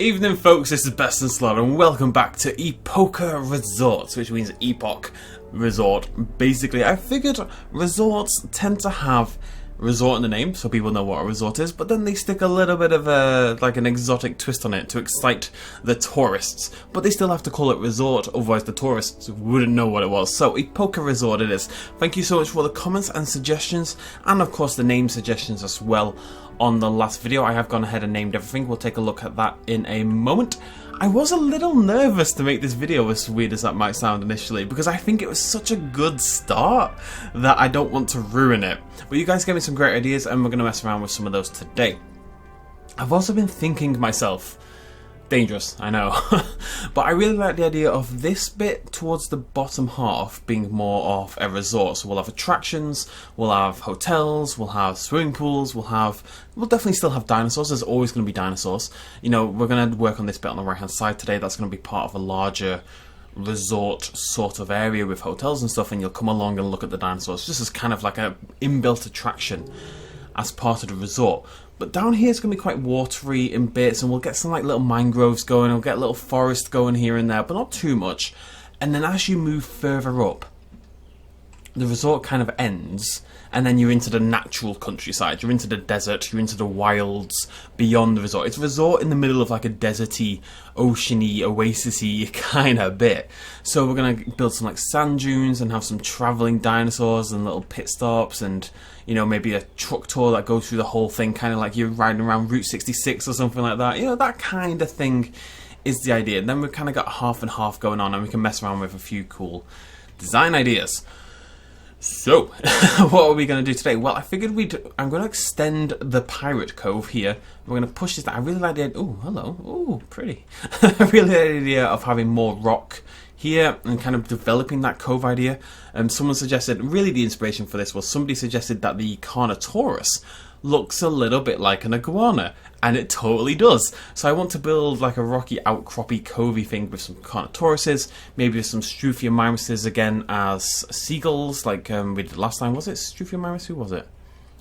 Evening folks, this is BestInSlot and welcome back to Época Resorts, which means Epoch Resort. Basically, I figured resorts tend to have resort in the name, so people know what a resort is, but then they stick a little bit of an exotic twist on it to excite the tourists. But they still have to call it resort, otherwise the tourists wouldn't know what it was. So Época Resort it is. Thank you so much for the comments and suggestions, and of course the name suggestions as well. On the last video, I have gone ahead and named everything. We'll take a look at that in a moment. I was a little nervous to make this video, as weird as that might sound initially, because I think it was such a good start that I don't want to ruin it. But you guys gave me some great ideas, and we're going to mess around with some of those today. I've also been thinking myself, dangerous, I know, but I really like the idea of this bit towards the bottom half being more of a resort. So we'll have attractions, we'll have hotels, we'll have swimming pools, we'll definitely still have dinosaurs. There's always going to be dinosaurs. You know, we're going to work on this bit on the right hand side today. That's going to be part of a larger resort sort of area with hotels and stuff, and you'll come along and look at the dinosaurs just as kind of like a inbuilt attraction as part of the resort. But down here it's going to be quite watery in bits, and we'll get some like little mangroves going, we'll get a little forest going here and there, but not too much. And then as you move further up, the resort kind of ends, and then you're into the natural countryside, you're into the desert, you're into the wilds beyond the resort. It's a resort in the middle of like a deserty, oceany, oasis-y kind of bit. So we're going to build some like sand dunes and have some travelling dinosaurs and little pit stops, and you know, maybe a truck tour that goes through the whole thing, kind of like you're riding around Route 66 or something like that. You know, that kind of thing is the idea. And then we've kind of got half and half going on, and we can mess around with a few cool design ideas. So, what are we going to do today? Well, I figured I'm going to extend the Pirate Cove here. We're going to push this down. I really like the idea. Oh, hello. Oh, pretty. I really like the idea of having more rock here and kind of developing that cove idea. Someone suggested, really the inspiration for this was somebody suggested that the Carnotaurus looks a little bit like an iguana, and it totally does. So I want to build like a rocky outcroppy covey thing with some Carnotauruses, maybe with some Struthiomimuses again as seagulls, like we did last time. Was it Struthiomimus? Who was it?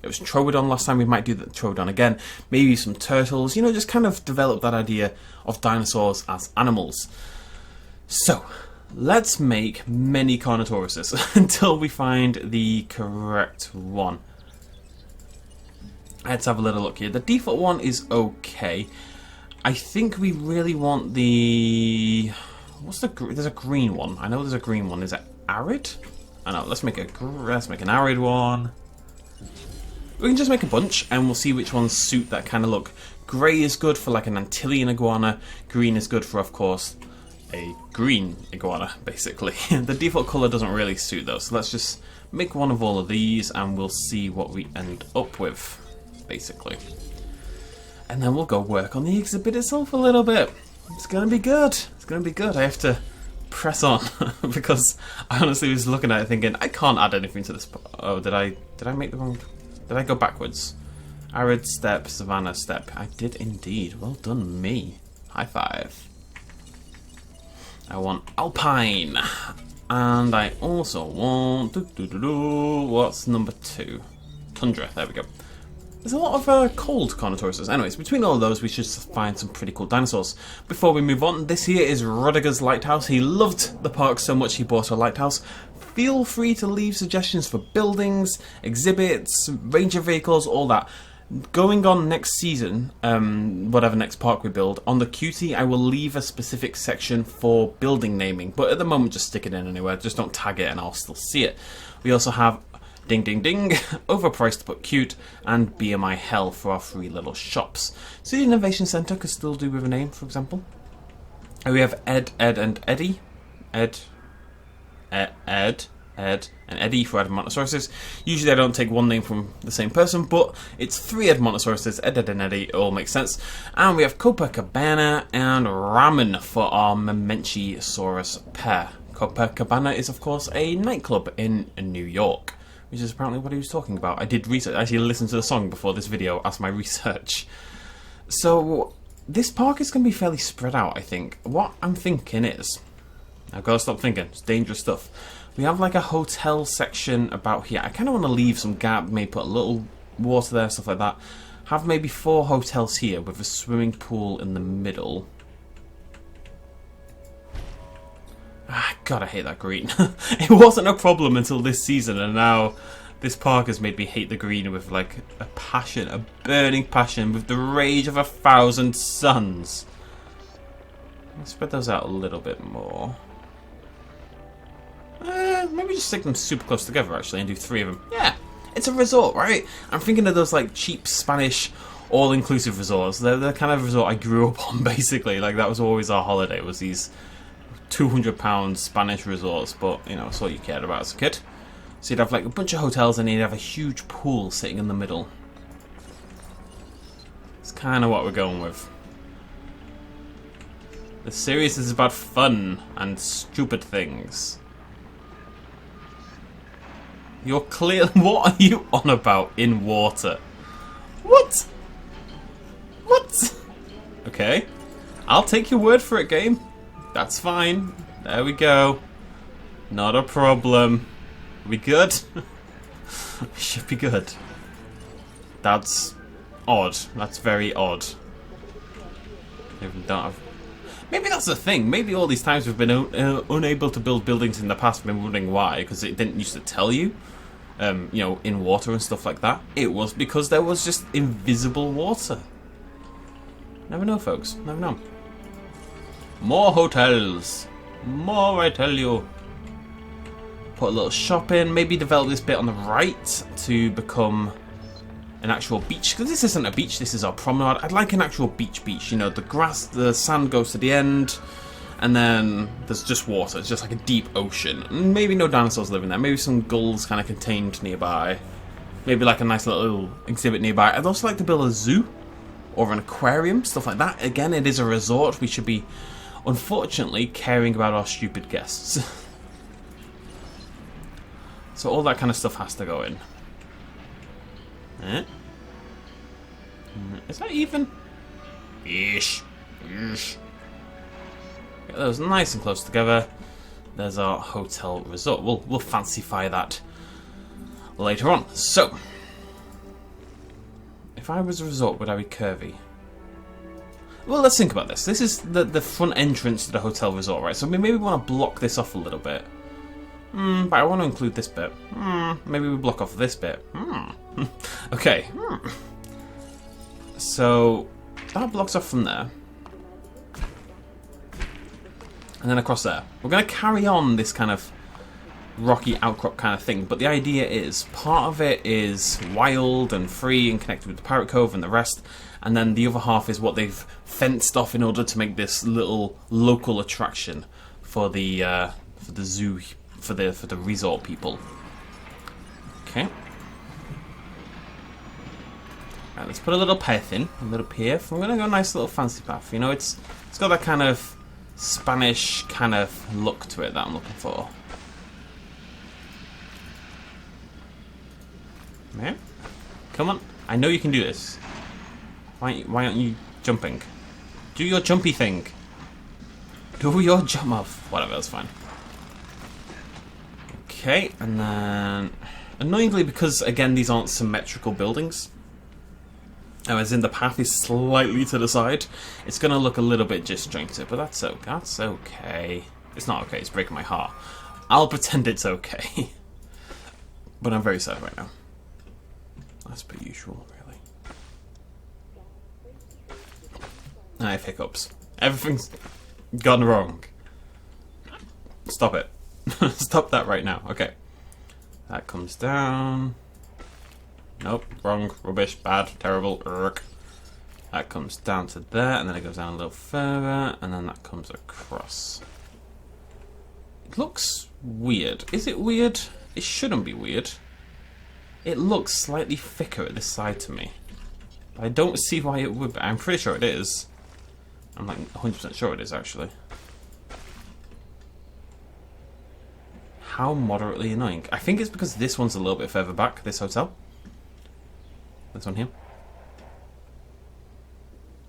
It was Troodon last time. We might do the Troodon again. Maybe some turtles. You know, just kind of develop that idea of dinosaurs as animals. So let's make many Carnotauruses until we find the correct one. Let's have a little look here. The default one is okay. I think we really want the... There's a green one. I know there's a green one. Is it arid? I know. Let's make an arid one. We can just make a bunch, and we'll see which ones suit that kind of look. Grey is good for like an Antillean iguana. Green is good for, of course, a green iguana, basically. The default colour doesn't really suit those. So let's just make one of all of these, and we'll see what we end up with, basically. And then we'll go work on the exhibit itself a little bit. It's going to be good. It's going to be good. I have to press on because I honestly was looking at it thinking, I can't add anything to this. Oh, did I make the wrong... Did I go backwards? Arid step, savanna step. I did indeed. Well done me. High five. I want alpine. And I also want... What's number 2? Tundra. There we go. There's a lot of cold Carnotauruses. Anyways, between all of those, we should find some pretty cool dinosaurs. Before we move on, this here is Rudiger's Lighthouse. He loved the park so much he bought a lighthouse. Feel free to leave suggestions for buildings, exhibits, ranger vehicles, all that. Going on next season, whatever next park we build, on the QT I will leave a specific section for building naming. But at the moment, just stick it in anywhere. Just don't tag it and I'll still see it. We also have Ding Ding Ding, Overpriced but Cute, and BMI Hell for our free little shops. City Innovation Centre could still do with a name, for example. And we have Ed, and Eddie. Ed, and Eddie for Edmontosauruses. Usually I don't take one name from the same person, but it's 3 Edmontosauruses, Ed, and Eddie, it all makes sense. And we have Copacabana and Ramen for our Mamenchisaurus pair. Copacabana is, of course, a nightclub in New York, which is apparently what he was talking about. I did research, I actually listened to the song before this video as my research. So this park is going to be fairly spread out, I think. What I'm thinking is, I've got to stop thinking, it's dangerous stuff. We have like a hotel section about here. I kind of want to leave some gap, maybe put a little water there, stuff like that. Have maybe 4 hotels here with a swimming pool in the middle. Ah, God, I hate that green. It wasn't a problem until this season, and now this park has made me hate the green with like a passion, a burning passion, with the rage of 1,000 suns. Let's spread those out a little bit more. Maybe just stick them super close together actually and do 3 of them. Yeah, it's a resort, right? I'm thinking of those like cheap Spanish all-inclusive resorts. They're the kind of resort I grew up on basically. Like that was always our holiday, was these £200 Spanish resorts, but you know, it's all you cared about as a kid. So you'd have like a bunch of hotels and you'd have a huge pool sitting in the middle. It's kind of what we're going with. The series is about fun and stupid things. You're clear. What are you on about in water? What? What? Okay. I'll take your word for it, game. That's fine. There we go. Not a problem. We good? We should be good. That's odd. That's very odd. Maybe we don't have... Maybe that's the thing. Maybe all these times we've been unable to build buildings in the past. We've been wondering why, because it didn't used to tell you. You know, in water and stuff like that. It was because there was just invisible water. Never know, folks. Never know. More hotels. More, I tell you. Put a little shop in. Maybe develop this bit on the right to become an actual beach. Because this isn't a beach. This is our promenade. I'd like an actual beach. You know, the grass, the sand goes to the end. And then there's just water. It's just like a deep ocean. And maybe no dinosaurs living there. Maybe some gulls kind of contained nearby. Maybe like a nice little exhibit nearby. I'd also like to build a zoo. Or an aquarium. Stuff like that. Again, it is a resort. We should be... unfortunately, caring about our stupid guests. So all that kind of stuff has to go in. Is that even? Ish. Ish. Get those nice and close together. There's our hotel resort. We'll fancify that later on. So, if I was a resort, would I be curvy? Well, let's think about this. This is the front entrance to the hotel resort, right? So maybe we want to block this off a little bit. But I want to include this bit. Maybe we block off this bit. Okay. So that blocks off from there. And then across there. We're going to carry on this kind of rocky outcrop kind of thing. But the idea is, part of it is wild and free and connected with the Pirate Cove and the rest. And then the other half is what they've fenced off in order to make this little local attraction for the zoo, for the resort people. Okay. Right, let's put a little path in, a little pier. We're gonna go a nice little fancy path. You know, it's got that kind of Spanish kind of look to it that I'm looking for. Yeah. Come on, I know you can do this. Why aren't you jumping? Do your jumpy thing. Do your jump off. Whatever, that's fine. Okay, and then... annoyingly, because, again, these aren't symmetrical buildings, as in the path is slightly to the side, it's going to look a little bit disjointed, but that's okay. It's not okay, it's breaking my heart. I'll pretend it's okay. But I'm very sad right now. As per usual, really. I have hiccups. Everything's gone wrong. Stop it. Stop that right now. Okay. That comes down. Nope. Wrong. Rubbish. Bad. Terrible. Urk. That comes down to there, and then it goes down a little further, and then that comes across. It looks weird. Is it weird? It shouldn't be weird. It looks slightly thicker at this side to me. But I don't see why it would be. I'm pretty sure it is. I'm like 100% sure it is, actually. How moderately annoying. I think it's because this one's a little bit further back, this hotel. This one here.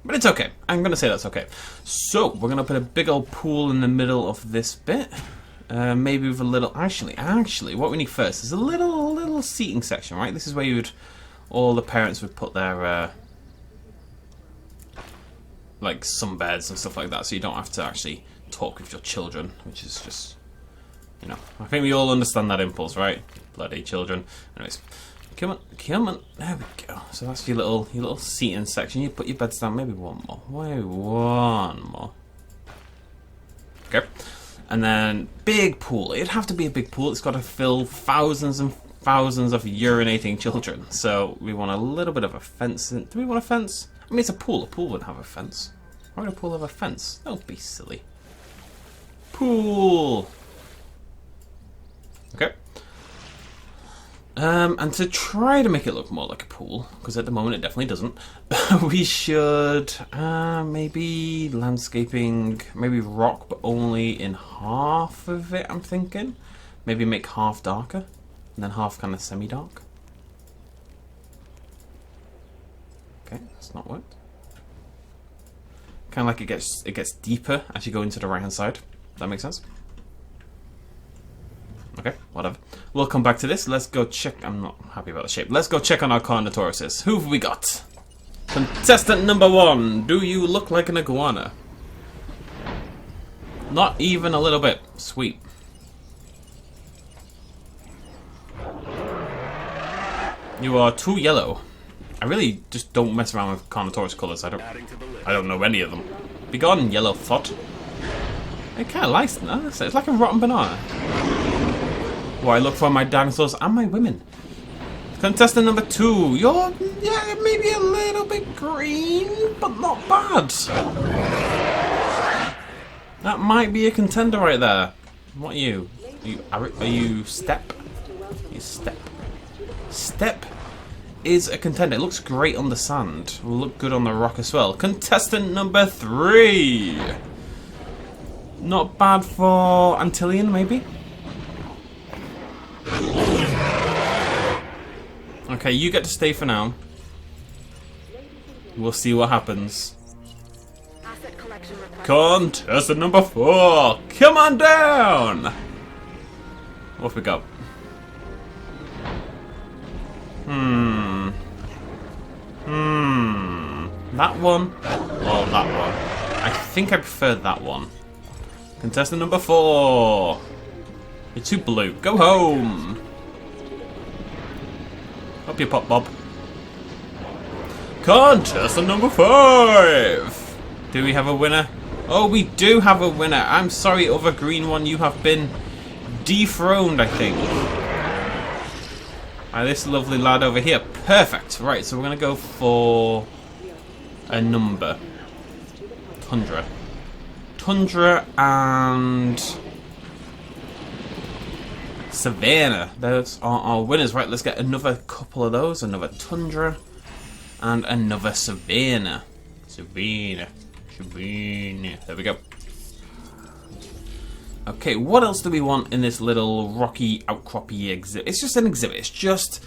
But it's okay. I'm going to say that's okay. So, we're going to put a big old pool in the middle of this bit. Maybe with a little... Actually, what we need first is a little seating section, right? This is where all the parents would put their like sunbeds and stuff like that, so you don't have to actually talk with your children, which is just, you know, I think we all understand that impulse, right? Bloody children. Anyways, come on, come on. There we go. So that's your little seating section. You put your beds down. Maybe one more. Maybe one more. Okay. And then big pool. It'd have to be a big pool. It's got to fill thousands and thousands of urinating children. So we want a little bit of a fence. Do we want a fence? I mean, it's a pool. A pool would have a fence. Why would a pool have a fence? Don't be silly. Pool. Okay. And to try to make it look more like a pool, because at the moment it definitely doesn't, we should maybe landscaping, maybe rock, but only in half of it, I'm thinking. Maybe make half darker, and then half kind of semi-dark. Okay, that's not worked. Kind of like it gets deeper as you go into the right-hand side. Does that make sense? Okay, whatever. We'll come back to this. Let's go check. I'm not happy about the shape. Let's go check on our Carnotauruses. Who have we got? Contestant number 1. Do you look like an iguana? Not even a little bit. Sweet. You are too yellow. I really just don't mess around with Carnotaurus colours. I don't know any of them. Be gone, yellow thought. It kind of likes that. It's like a rotten banana. Well, I look for my dinosaurs and my women. Contestant number 2. You're, yeah, maybe a little bit green, but not bad. That might be a contender right there. What are you? Are you Step? You Step. Step is a contender. It looks great on the sand. Will look good on the rock as well. Contestant number 3. Not bad for Antillean, maybe. Okay, you get to stay for now. We'll see what happens. Contestant number 4. Come on down. What have we got? That one or that one? I think I prefer that one. Contestant number 4. You're too blue. Go home. Up you pop, Bob. Contestant number 5. Do we have a winner? Oh, we do have a winner. I'm sorry, other green one. You have been dethroned, I think. This lovely lad over here. Perfect. Right, so we're going to go for a number. Tundra. Tundra and Savannah. Those are our winners. Right, let's get another couple of those. Another Tundra and another Savannah. Savannah. Savannah. There we go. Okay, what else do we want in this little rocky outcroppy exhibit? It's just an exhibit. It's just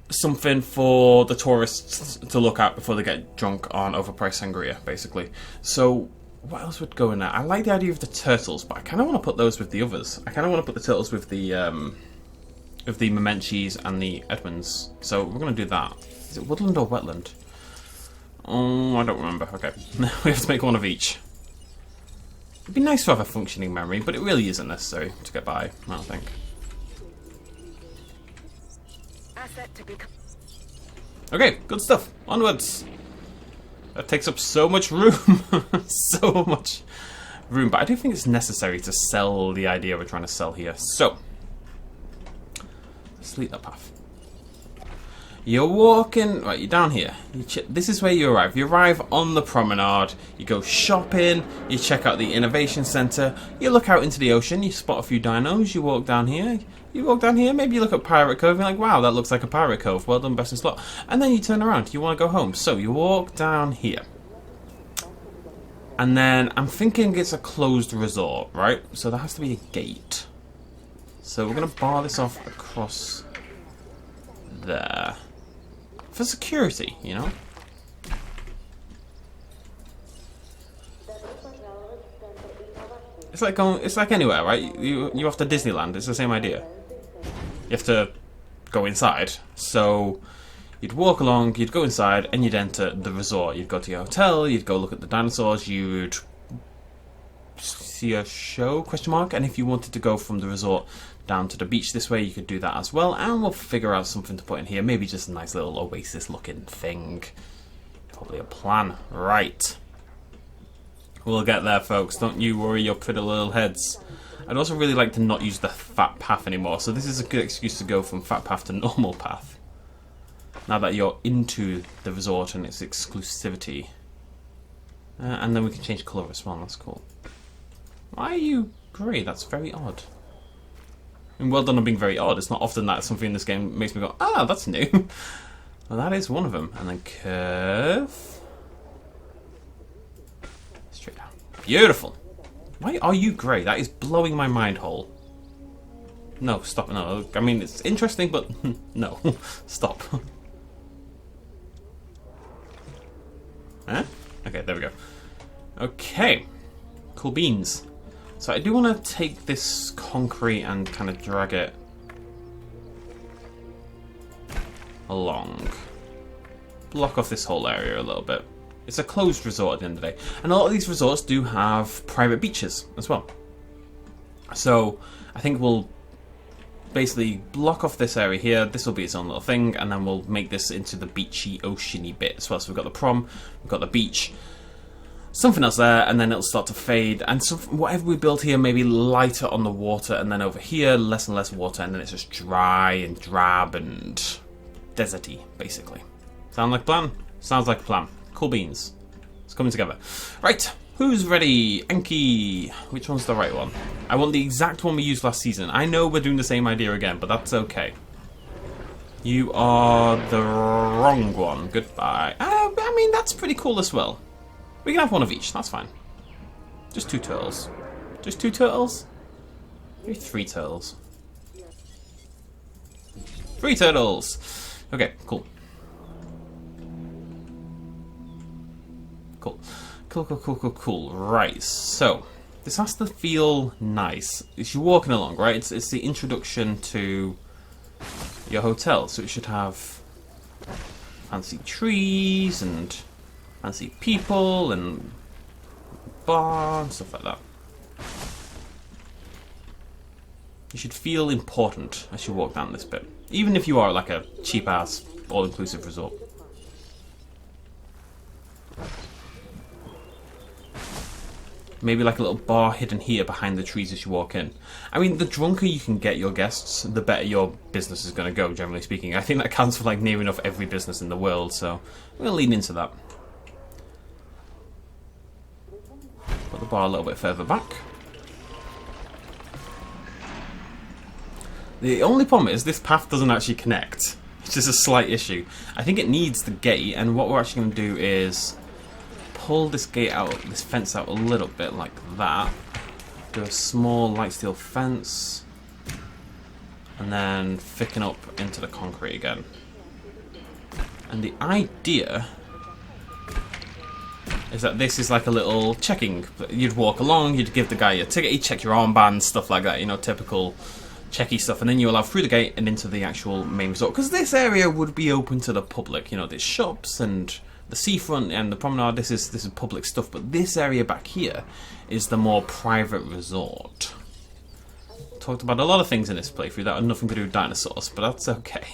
something for the tourists to look at before they get drunk on overpriced sangria, basically. So what else would go in there? I like the idea of the turtles, but I kind of want to put those with the others. I kind of want to put the turtles with the Momenchis and the Edmonds. So we're going to do that. Is it woodland or wetland? Oh, I don't remember. Okay, we have to make one of each. It'd be nice to have a functioning memory, but it really isn't necessary to get by, I don't think. Okay, good stuff. Onwards. That takes up so much room. So much room. But I do think it's necessary to sell the idea we're trying to sell here. So, let's delete that path. You're walking, right, you're down here. This is where you arrive. You arrive on the promenade, you go shopping, you check out the innovation centre, you look out into the ocean, you spot a few dinos, you walk down here, maybe you look at Pirate Cove and you're like, wow, that looks like a Pirate Cove, well done, BestInSlot. And then you turn around, you want to go home. So you walk down here. And then I'm thinking it's a closed resort, right? So there has to be a gate. So we're going to bar this off across there. For security, you know? It's like anywhere, right? You off to Disneyland, it's the same idea. You have to go inside. So You'd walk along, you'd go inside, and you'd enter the resort. You'd go to your hotel, you'd go look at the dinosaurs, you'd see a show, question mark, and if you wanted to go from the resort down to the beach this way, you could do that as well, and we'll figure out something to put in here. Maybe just a nice little oasis looking thing. Probably a plan. Right. We'll get there, folks. Don't you worry your pretty little heads. I'd also really like to not use the fat path anymore, so this is a good excuse to go from fat path to normal path. Now that you're into the resort and its exclusivity. And then we can change colour as well, that's cool. Why are you grey? That's very odd. And well done on being very odd. It's not often that something in this game makes me go, ah, that's new. Well, that is one of them. And then curve. Straight down. Beautiful. Why are you grey? That is blowing my mind hole. No, stop. No, I mean, it's interesting, but no. Stop. Huh? Okay, there we go. Okay. Cool beans. So I do want to take this concrete and kind of drag it along. Block off this whole area a little bit. It's a closed resort at the end of the day. And a lot of these resorts do have private beaches as well. So I think we'll basically block off this area here. This will be its own little thing. And then we'll make this into the beachy, oceany bit as well. So we've got the prom, we've got the beach. Something else there, and then it'll start to fade. And so whatever we build here, maybe lighter on the water, and then over here, less and less water, and then it's just dry and drab and deserty, basically. Sound like a plan? Sounds like a plan. Cool beans. It's coming together. Right, who's ready? Enki. Which one's the right one? I want the exact one we used last season. I know we're doing the same idea again, but that's okay. You are the wrong one. Goodbye. I mean, that's pretty cool as well. We can have one of each, that's fine. Just 2 turtles. Just 2 turtles? Maybe 3 turtles. 3 turtles! Okay, cool. Cool. Cool. Right, so this has to feel nice. As you're walking along, right? It's the introduction to your hotel, so it should have fancy trees and fancy people and bar and stuff like that. You should feel important as you walk down this bit, even if you are like a cheap-ass, all-inclusive resort. Maybe like a little bar hidden here behind the trees as you walk in. I mean, the drunker you can get your guests, the better your business is going to go, generally speaking. I think that counts for like near enough every business in the world, so we're going to lean into that. Put the bar a little bit further back. The only problem is this path doesn't actually connect, which is a slight issue. I think it needs the gate, and what we're actually going to do is pull this gate out, this fence out a little bit like that. Do a small light steel fence, and then thicken up into the concrete again. And the idea is that this is like a little checking. You'd walk along, you'd give the guy your ticket, he'd check your armband, stuff like that, you know, typical checky stuff, and then you allow through the gate and into the actual main resort. Because this area would be open to the public, you know, there's shops and the seafront and the promenade, this is public stuff, but this area back here is the more private resort. Talked about a lot of things in this playthrough that had nothing to do with dinosaurs, but that's okay.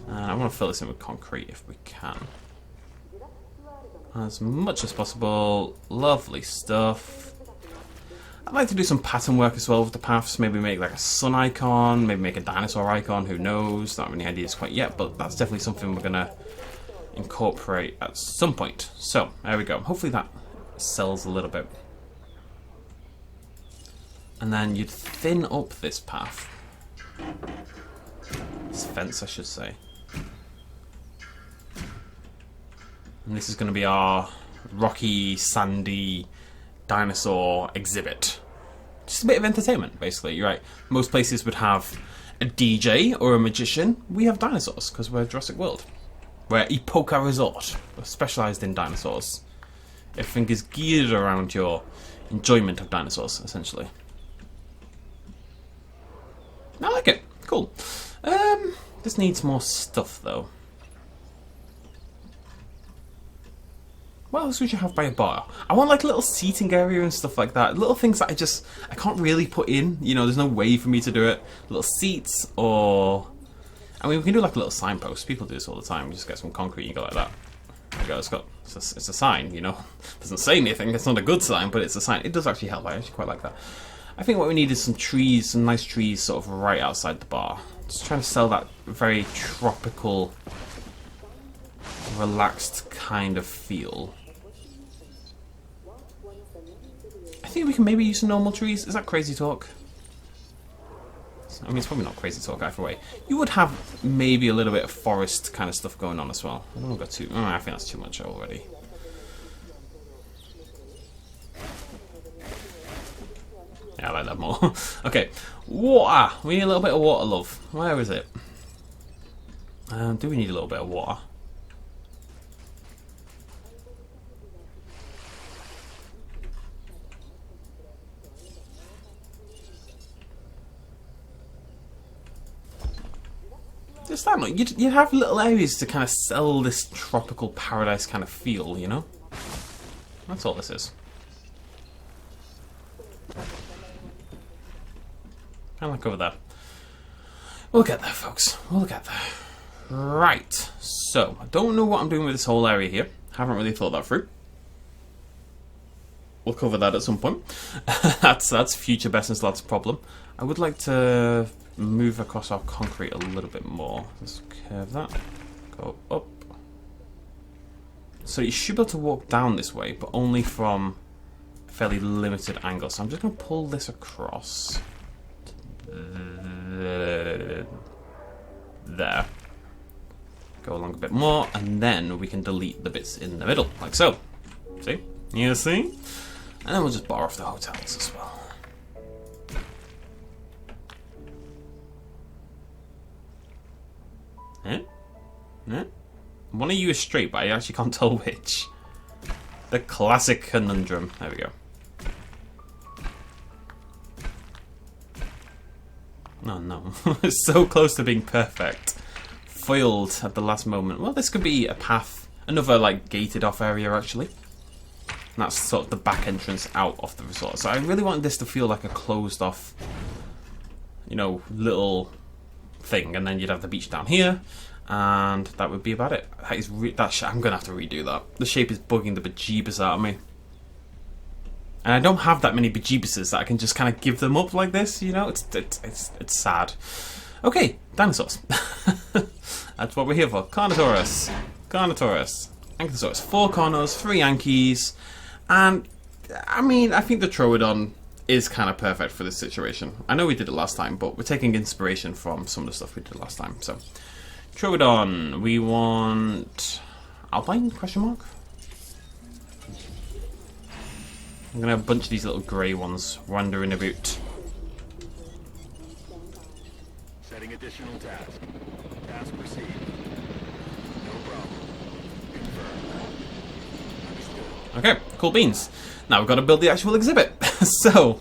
And I want to fill this in with concrete if we can. As much as possible. Lovely stuff. I'd like to do some pattern work as well with the paths. Maybe make like a sun icon, maybe make a dinosaur icon, who knows. Not many ideas quite yet, but that's definitely something we're going to incorporate at some point. So, there we go. Hopefully that sells a little bit. And then you'd thin up this path. This fence, I should say. And this is going to be our rocky, sandy dinosaur exhibit. Just a bit of entertainment, basically. You're right. Most places would have a DJ or a magician. We have dinosaurs because we're Jurassic World. We're Época Resort. We're specialised in dinosaurs. Everything is geared around your enjoyment of dinosaurs, essentially. I like it. Cool. This needs more stuff, though. What else would you have by a bar? I want like a little seating area and stuff like that. Little things that I can't really put in. You know, there's no way for me to do it. Little seats or... I mean, we can do like a little signpost. People do this all the time. You just get some concrete and you go like that. There you go. It's a sign, you know. It doesn't say anything. It's not a good sign, but it's a sign. It does actually help. I actually quite like that. I think what we need is some trees, some nice trees sort of right outside the bar. Just trying to sell that very tropical, relaxed kind of feel. I think we can maybe use some normal trees. Is that crazy talk? I mean, it's probably not crazy talk either way. You would have maybe a little bit of forest kind of stuff going on as well. I don't go too... I think that's too much already. Yeah, I like that more. Okay, water. We need a little bit of water, love. Where is it? Do we need a little bit of water? Just that much. You'd have little areas to kind of sell this tropical paradise kind of feel, you know? That's all this is. Kind of like over there. We'll get there, folks. We'll get there. Right. So, I don't know what I'm doing with this whole area here. Haven't really thought that through. We'll cover that at some point. That's future BestInSlot's problem. I would like to move across our concrete a little bit more. Let's curve that. Go up. So you should be able to walk down this way, but only from a fairly limited angle. So I'm just going to pull this across. There. Go along a bit more, and then we can delete the bits in the middle, like so. See? You see? And then we'll just bar off the hotels as well. One of you is straight, but I actually can't tell which. The classic conundrum. There we go. Oh no. It's so close to being perfect. Foiled at the last moment. Well, this could be a path. Another, like, gated off area, actually. And that's sort of the back entrance out of the resort. So I really want this to feel like a closed off, you know, little thing. And then you'd have the beach down here. And that would be about it. That is I'm going to have to redo that. The shape is bugging the bejeebus out of me. And I don't have that many bejeebuses that I can just kind of give them up like this, you know? It's sad. Okay, dinosaurs. That's what we're here for. Carnotaurus. Ankylosaurus. 4 corners, 3 Yankees. And, I mean, I think the Troodon is kind of perfect for this situation. I know we did it last time, but we're taking inspiration from some of the stuff we did last time. So, Troodon. We want... Alpine? Question mark? I'm going to have a bunch of these little grey ones wandering about. Setting additional task. Task received. No problem. Confirmed. Okay, cool beans. Now we've got to build the actual exhibit. So,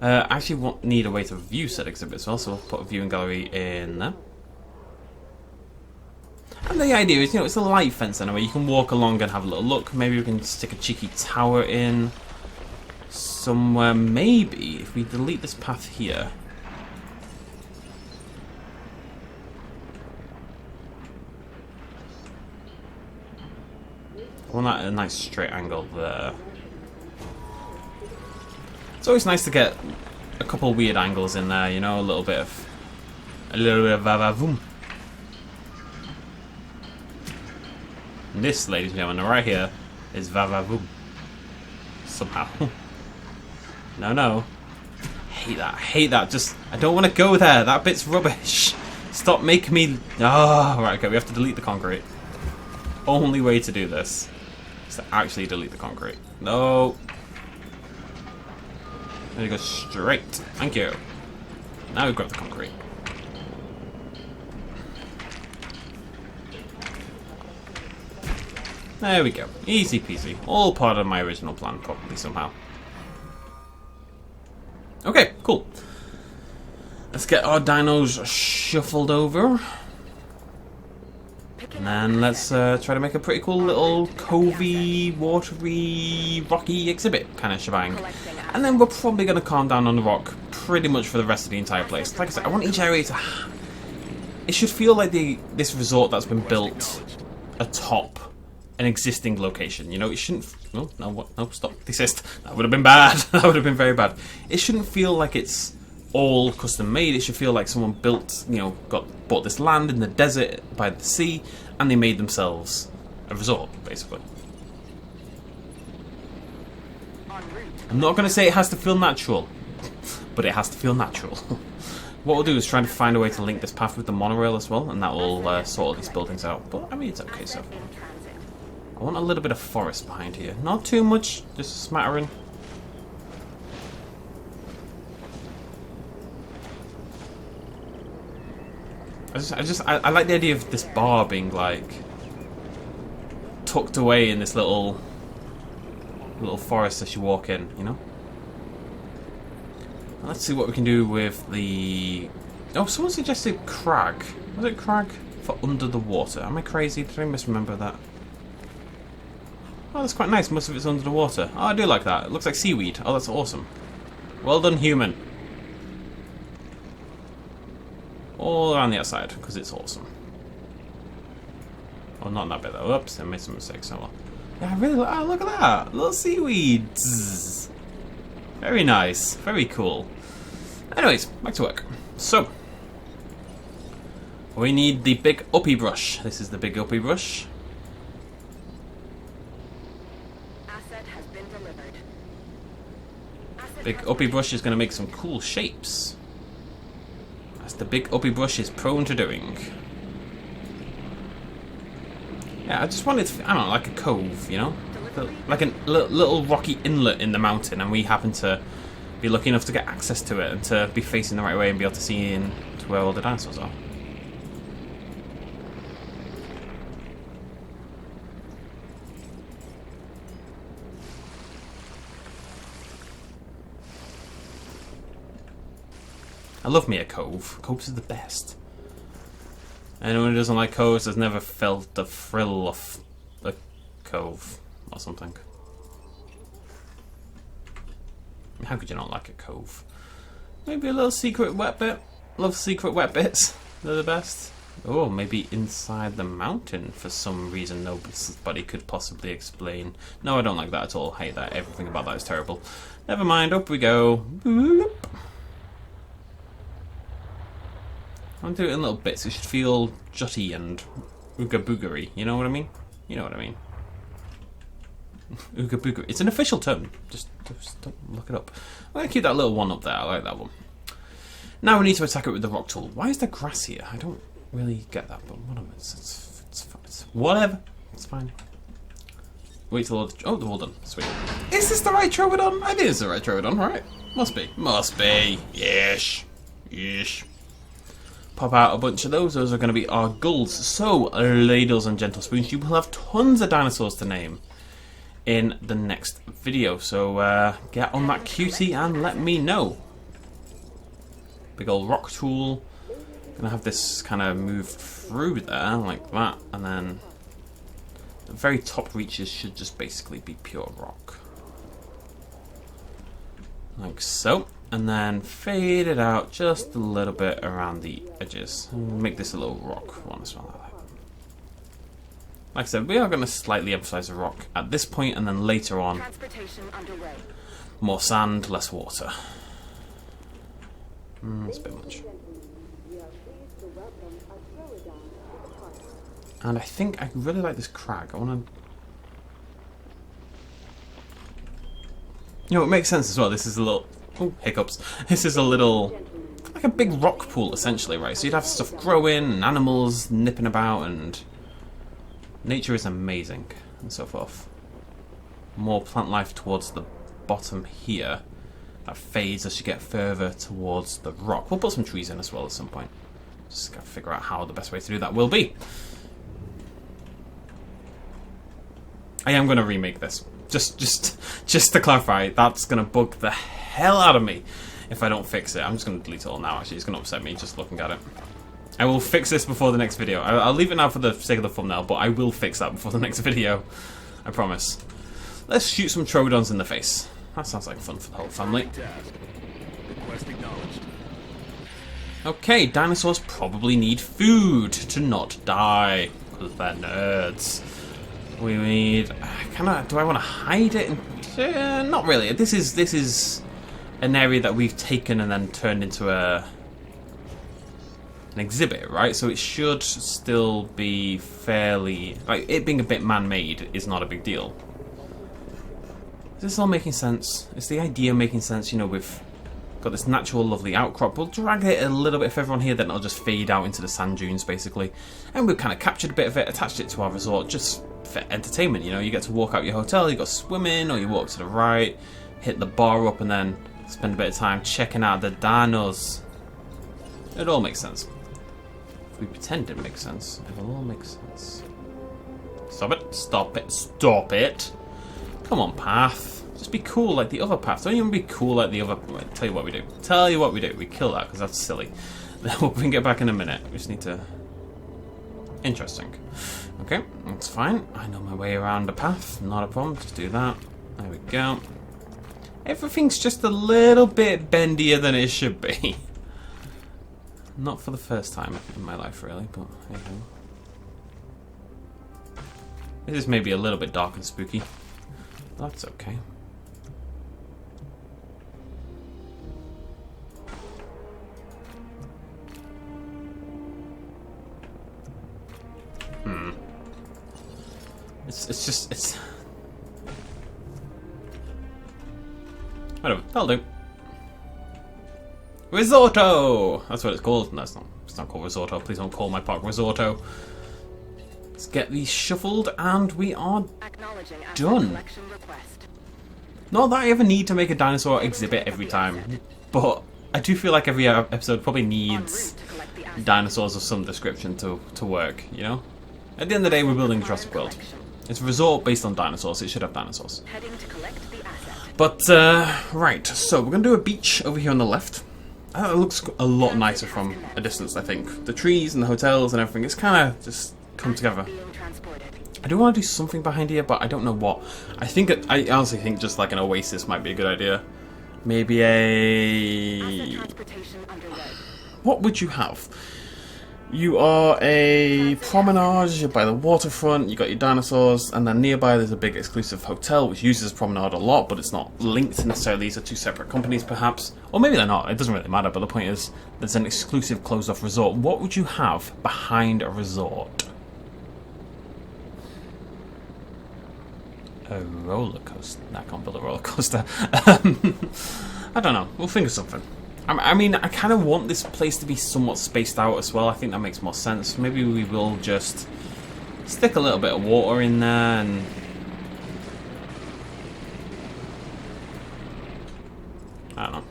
I actually need a way to view said exhibit as well, so we'll put a viewing gallery in there. And the idea is, you know, it's a light fence anyway. You can walk along and have a little look. Maybe we can stick a cheeky tower in somewhere. Maybe if we delete this path here. I want that at a nice straight angle there. It's always nice to get a couple weird angles in there, you know, a little bit of va-va-voom. And this, ladies and gentlemen, right here is va-va-voom. Somehow. No. Hate that. Just, I don't want to go there. That bit's rubbish. Stop making me... Oh, right, okay, we have to delete the concrete. Only way to do this is to actually delete the concrete. No. There you go, straight. Thank you. Now we've got the concrete. There we go. Easy peasy. All part of my original plan, probably somehow. Okay, cool. Let's get our dinos shuffled over. And then let's try to make a pretty cool little covey, watery, rocky exhibit kind of shebang. And then we're probably going to calm down on the rock pretty much for the rest of the entire place. Like I said, I want each area to... It should feel like this resort that's been built atop an existing location. You know, it shouldn't... No, stop. Desist. That would have been bad. That would have been very bad. It shouldn't feel like it's all custom made. It should feel like someone built, you know, bought this land in the desert by the sea, and they made themselves a resort, basically. I'm not going to say it has to feel natural, but it has to feel natural. What we'll do is try to find a way to link this path with the monorail as well, and that will sort all these buildings out. But I mean, it's okay so far. I want a little bit of forest behind here. Not too much, just a smattering. I like the idea of this bar being like tucked away in this little forest as you walk in, you know. Let's see what we can do with the... Oh, someone suggested crag. Was it crag for under the water? Am I crazy? Did I misremember that? Oh, that's quite nice. Most of it's under the water. Oh, I do like that. It looks like seaweed. Oh, that's awesome. Well done, human. All around the outside, because it's awesome. Well, not in that bit though. Oops, I made some mistakes. Oh well. Yeah, I really like... Oh, look at that! Little seaweeds! Very nice. Very cool. Anyways, back to work. So, we need the big uppy brush. This is the big uppy brush. Asset has been delivered. Big uppy brush is going to make some cool shapes. As the big uppy brush is prone to doing. Yeah, I just wanted to, I don't know, like a cove, you know? Like a little rocky inlet in the mountain, and we happen to be lucky enough to get access to it and to be facing the right way and be able to see in to where all the dinosaurs are. I love me a cove. Coves are the best. Anyone who doesn't like coves has never felt the thrill of a cove or something. How could you not like a cove? Maybe a little secret wet bit. Love secret wet bits. They're the best. Oh, maybe inside the mountain for some reason nobody could possibly explain. No, I don't like that at all. Hate that. Everything about that is terrible. Never mind. Up we go. Boop. I'm doing it in little bits. It should feel jutty and ooga boogery. You know what I mean? You know what I mean. Ooga boogery. It's an official term. Just don't look it up. I'm going to keep that little one up there. I like that one. Now we need to attack it with the rock tool. Why is there grass here? I don't really get that, but whatever. It's whatever. It's fine. Wait till all the... Oh, they're all done. Sweet. Is this the right Troodon? I think it's the right Troodon, right? Must be. Must be. Yesh. Yesh. Pop out a bunch of those. Those are going to be our gulls. So, ladies and gentle spoons, you will have tons of dinosaurs to name in the next video. So, get on that cutie and let me know. Big old rock tool. Gonna have this kind of move through there like that, and then the very top reaches should just basically be pure rock. Like so. And then fade it out just a little bit around the edges. Make this a little rock one as well. Like I said, we are going to slightly emphasize the rock at this point, and then later on, more sand, less water. That's a bit much. And I think I really like this crag. I want to... You know, it makes sense as well. This is a little... Oh, hiccups. This is a little... like a big rock pool, essentially, right? So you'd have stuff growing, and animals nipping about, and... nature is amazing, and so forth. More plant life towards the bottom here. That fades as you get further towards the rock. We'll put some trees in as well at some point. Just gotta figure out how the best way to do that will be. I am gonna remake this. Just to clarify, that's gonna bug the hell out of me if I don't fix it. I'm just gonna delete it all now, actually. It's gonna upset me just looking at it. I will fix this before the next video. I'll leave it now for the sake of the thumbnail, but I will fix that before the next video. I promise. Let's shoot some Troodons in the face. That sounds like fun for the whole family. Task. Request acknowledged. Okay, dinosaurs probably need food to not die, because they're nerds. We need... do I want to hide it? Not really. This is an area that we've taken and then turned into an exhibit, right? So it should still be fairly... Like, it being a bit man-made is not a big deal. Is this all making sense? Is the idea making sense? You know, we've got this natural, lovely outcrop. We'll drag it a little bit further on here, then it'll just fade out into the sand dunes, basically. And we've kind of captured a bit of it, attached it to our resort, just for entertainment. You know, you get to walk out your hotel, you go swimming, or you walk to the right, hit the bar up, and then spend a bit of time checking out the dinos. It all makes sense. If we pretend it makes sense, it'll all make sense. Stop it! Stop it! Stop it! Come on, path. Just be cool like the other paths. Don't even be cool like the other... Right, tell you what we do. Tell you what we do. We kill that because that's silly. Then we'll bring it back in a minute. We just need to... Interesting. Okay, that's fine. I know my way around the path. Not a problem. Just do that. There we go. Everything's just a little bit bendier than it should be. Not for the first time in my life, really, but hey ho. This is maybe a little bit dark and spooky. That's okay. It's whatever, that'll do. Risotto! That's what it's called. No, it's not called risotto. Please don't call my park risotto. Let's get these shuffled and we are done. Not that I ever need to make a dinosaur exhibit every time, but I do feel like every episode probably needs dinosaurs of some description to work, you know? At the end of the day, we're building Jurassic World. It's a resort based on dinosaurs, it should have dinosaurs. But, right, so we're going to do a beach over here on the left. It looks a lot nicer from a distance, I think. The trees and the hotels and everything, it's kind of just come together. I do want to do something behind here, but I don't know what. I honestly think just like an oasis might be a good idea. Maybe a... What would you have? You are a promenade, you're by the waterfront, you got your dinosaurs, and then nearby there's a big exclusive hotel which uses promenade a lot, but it's not linked necessarily. These are two separate companies perhaps. Or maybe they're not, it doesn't really matter, but the point is there's an exclusive closed off resort. What would you have behind a resort? A roller coaster. No, I can't build a roller coaster. I don't know, we'll think of something. I mean, I kind of want this place to be somewhat spaced out as well. I think that makes more sense. Maybe we will just stick a little bit of water in there and... I don't know.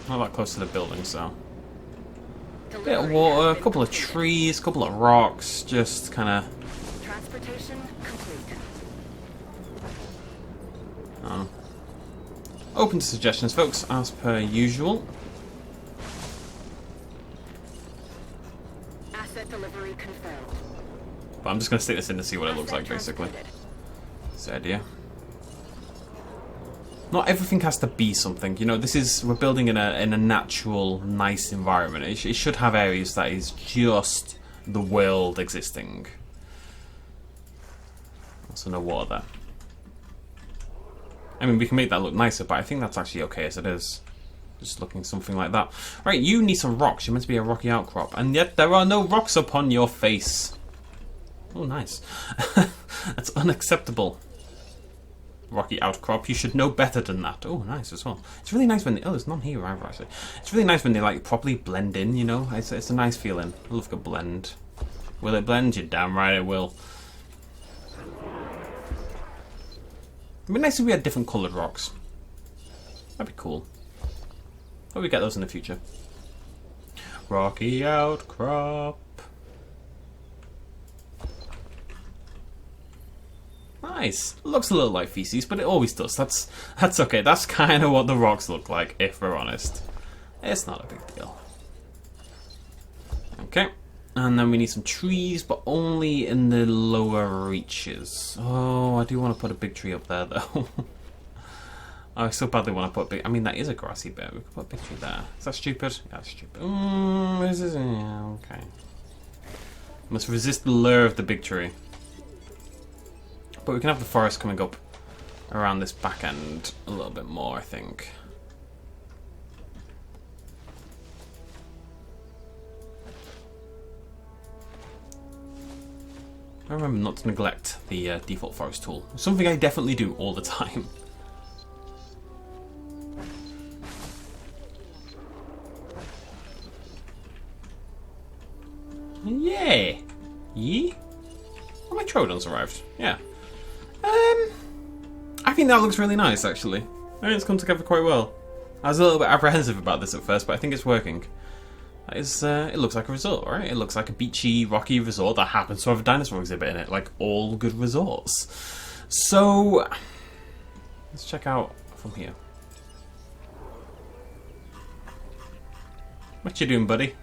Not that close to the buildings, though. A bit of water, a couple of trees, a couple of rocks, just kind of... Transportation complete. Open to suggestions, folks, as per usual. Asset delivery confirmed. But I'm just going to stick this in to see what it looks like, basically. That's the idea. Not everything has to be something, you know. We're building in a natural, nice environment. It should have areas that is just the world existing. Also no water there. I mean, we can make that look nicer, but I think that's actually okay as it is. Just looking something like that. Right, you need some rocks. You're meant to be a rocky outcrop, and yet there are no rocks upon your face. Oh, nice. That's unacceptable. Rocky outcrop. You should know better than that. Oh, nice as well. It's really nice when they... Oh, there's none here either, actually. It's really nice when they, like, properly blend in, you know? It's a nice feeling. I love a blend. Will it blend? You're damn right it will. It'd be nice if we had different coloured rocks. That'd be cool. Hope we get those in the future. Rocky outcrop. Nice. Looks a little like feces, but it always does. That's okay. That's kind of what the rocks look like, if we're honest. It's not a big deal. Okay. And then we need some trees, but only in the lower reaches. Oh, I do want to put a big tree up there, though. I so badly want to put a big... I mean, that is a grassy bit. We could put a big tree there. Is that stupid? Yeah, that's stupid. Yeah, okay. Must resist the lure of the big tree. But we can have the forest coming up around this back end a little bit more, I think. I remember not to neglect the default forest tool. Something I definitely do all the time. Yeah. Yeah? Oh, my Troodon's arrived. Yeah. I think that looks really nice, actually. I think it's come together quite well. I was a little bit apprehensive about this at first, but I think it's working. That is, it looks like a resort, right? It looks like a beachy, rocky resort that happens to have a dinosaur exhibit in it, like all good resorts. So, let's check out from here. What you doing, buddy?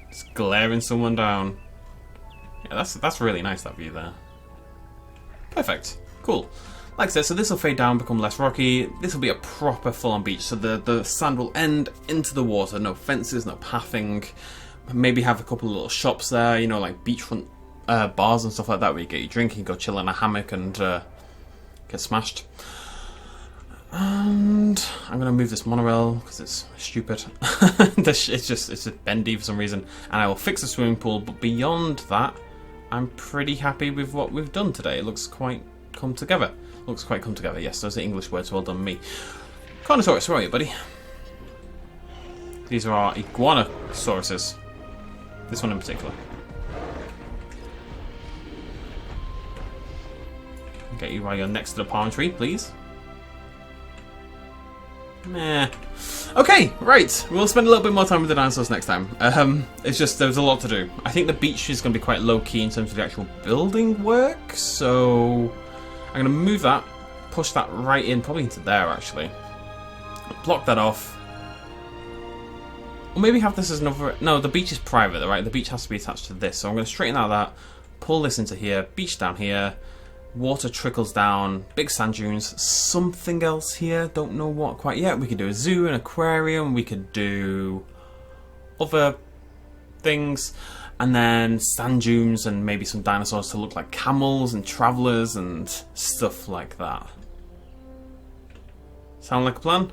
Just glaring someone down. Yeah, that's really nice, that view there. Perfect. Cool. Like I said, so this will fade down, become less rocky. This will be a proper full-on beach, so the sand will end into the water. No fences, no pathing. Maybe have a couple of little shops there, you know, like beachfront bars and stuff like that, where you get your drink and go chill in a hammock and get smashed. And I'm going to move this monorail because it's stupid. it's just bendy for some reason. And I will fix the swimming pool, but beyond that, I'm pretty happy with what we've done today. It looks quite come together. Looks quite come together. Yes, those are English words. Well done, me. Carnosaurus, where are you, buddy? These are our iguanasauruses. This one in particular. Get you while you're next to the palm tree, please. Meh. Okay, right. We'll spend a little bit more time with the dinosaurs next time. It's just there's a lot to do. I think the beach is going to be quite low key in terms of the actual building work, so I'm going to move that, push that right in, probably into there actually. Block that off. Or maybe have this as another... No, the beach is private, right? The beach has to be attached to this, so I'm going to straighten out that, pull this into here, beach down here. Water trickles down, big sand dunes, something else here, don't know what quite yet. We could do a zoo, an aquarium, we could do other things, and then sand dunes and maybe some dinosaurs to look like camels and travelers and stuff like that. Sound like a plan?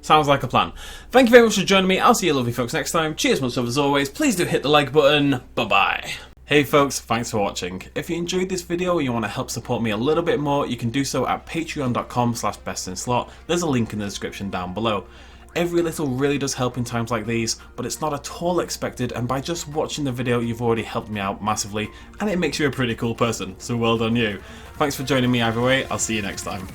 Sounds like a plan. Thank you very much for joining me. I'll see you lovely folks next time. Cheers, much love as always. Please do hit the like button. Bye-bye. Hey folks, thanks for watching. If you enjoyed this video and you want to help support me a little bit more, you can do so at patreon.com/bestinslot. There's a link in the description down below. Every little really does help in times like these, but it's not at all expected, and by just watching the video you've already helped me out massively, and it makes you a pretty cool person, so well done you. Thanks for joining me either way, I'll see you next time.